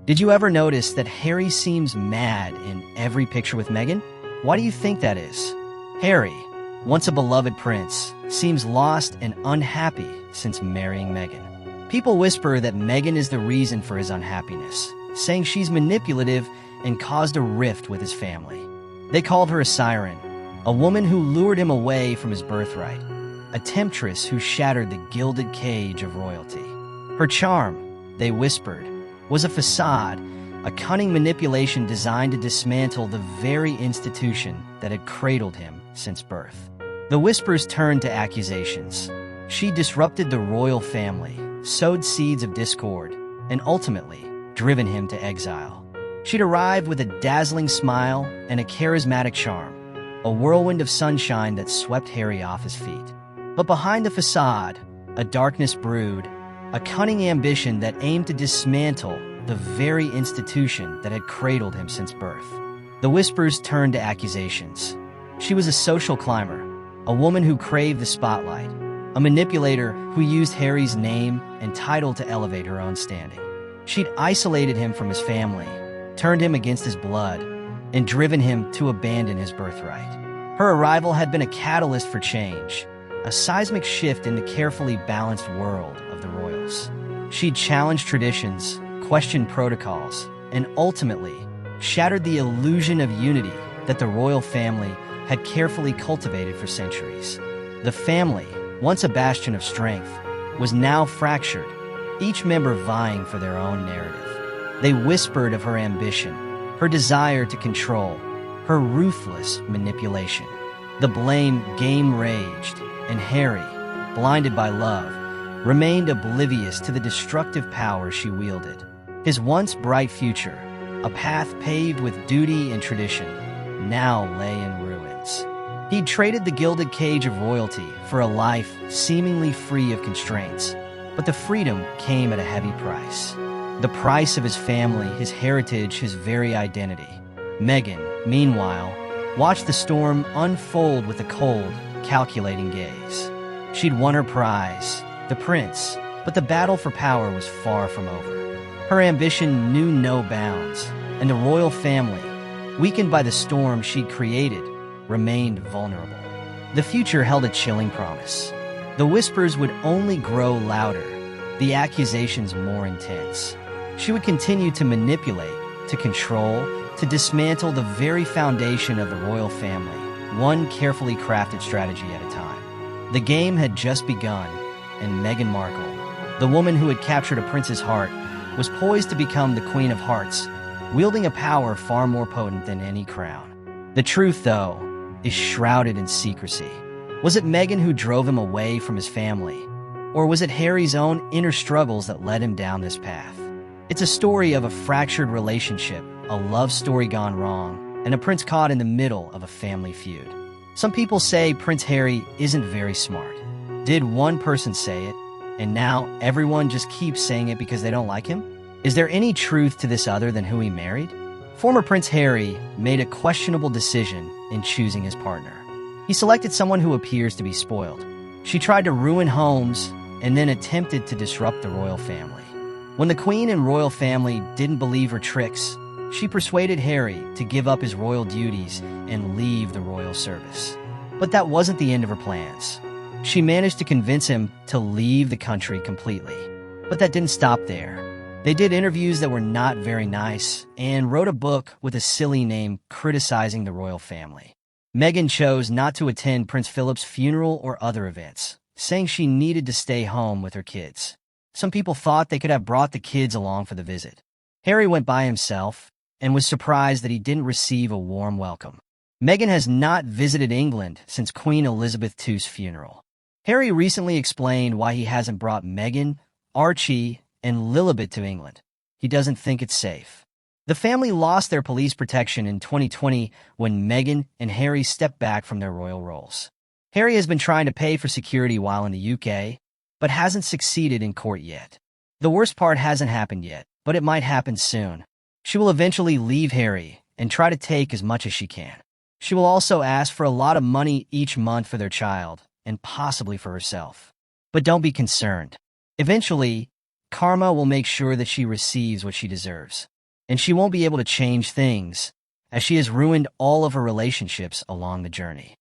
Did you ever notice that Harry seems mad in every picture with Meghan? Why do you think that is? Harry, once a beloved prince, seems lost and unhappy since marrying Meghan. People whisper that Meghan is the reason for his unhappiness, saying she's manipulative and caused a rift with his family. They called her a siren, a woman who lured him away from his birthright, a temptress who shattered the gilded cage of royalty. Her charm, they whispered, was a facade, a cunning manipulation designed to dismantle the very institution that had cradled him since birth. The whispers turned to accusations. She disrupted the royal family, sowed seeds of discord, and ultimately driven him to exile. She'd arrived with a dazzling smile and a charismatic charm, a whirlwind of sunshine that swept Harry off his feet. But behind the facade, a darkness brewed, a cunning ambition that aimed to dismantle the very institution that had cradled him since birth. The whispers turned to accusations. She was a social climber, a woman who craved the spotlight, a manipulator who used Harry's name and title to elevate her own standing. She'd isolated him from his family, turned him against his blood, and driven him to abandon his birthright. Her arrival had been a catalyst for change, a seismic shift in the carefully balanced world of the royals. She'd challenged traditions, questioned protocols, and ultimately shattered the illusion of unity that the royal family had carefully cultivated for centuries. The family, once a bastion of strength, was now fractured, each member vying for their own narrative. They whispered of her ambition, her desire to control, her ruthless manipulation. The blame game raged, and Harry, blinded by love, remained oblivious to the destructive power she wielded. His once bright future, a path paved with duty and tradition, now lay in ruins. He'd traded the gilded cage of royalty for a life seemingly free of constraints, but the freedom came at a heavy price. The price of his family, his heritage, his very identity. Meghan, meanwhile, watched the storm unfold with a cold, calculating gaze. She'd won her prize, the prince, but the battle for power was far from over. Her ambition knew no bounds, and the royal family, weakened by the storm she'd created, remained vulnerable. The future held a chilling promise. The whispers would only grow louder, the accusations more intense. She would continue to manipulate, to control, to dismantle the very foundation of the royal family, one carefully crafted strategy at a time. The game had just begun, and Meghan Markle, the woman who had captured a prince's heart, was poised to become the Queen of Hearts, wielding a power far more potent than any crown. The truth, though, is shrouded in secrecy. Was it Meghan who drove him away from his family? Or was it Harry's own inner struggles that led him down this path? It's a story of a fractured relationship, a love story gone wrong, and a prince caught in the middle of a family feud. Some people say Prince Harry isn't very smart. Did one person say it, and now everyone just keeps saying it because they don't like him? Is there any truth to this other than who he married? Former Prince Harry made a questionable decision in choosing his partner. He selected someone who appears to be spoiled. She tried to ruin homes and then attempted to disrupt the royal family. When the Queen and royal family didn't believe her tricks, she persuaded Harry to give up his royal duties and leave the royal service. But that wasn't the end of her plans. She managed to convince him to leave the country completely. But that didn't stop there. They did interviews that were not very nice and wrote a book with a silly name criticizing the royal family. Meghan chose not to attend Prince Philip's funeral or other events, saying she needed to stay home with her kids. Some people thought they could have brought the kids along for the visit. Harry went by himself and was surprised that he didn't receive a warm welcome. Meghan has not visited England since Queen Elizabeth II's funeral. Harry recently explained why he hasn't brought Meghan, Archie, and Lilibet to England. He doesn't think it's safe. The family lost their police protection in 2020 when Meghan and Harry stepped back from their royal roles. Harry has been trying to pay for security while in the UK, but hasn't succeeded in court yet. The worst part hasn't happened yet, but it might happen soon. She will eventually leave Harry and try to take as much as she can. She will also ask for a lot of money each month for their child, and possibly for herself. But don't be concerned. Eventually, karma will make sure that she receives what she deserves. and she won't be able to change things, as she has ruined all of her relationships along the journey.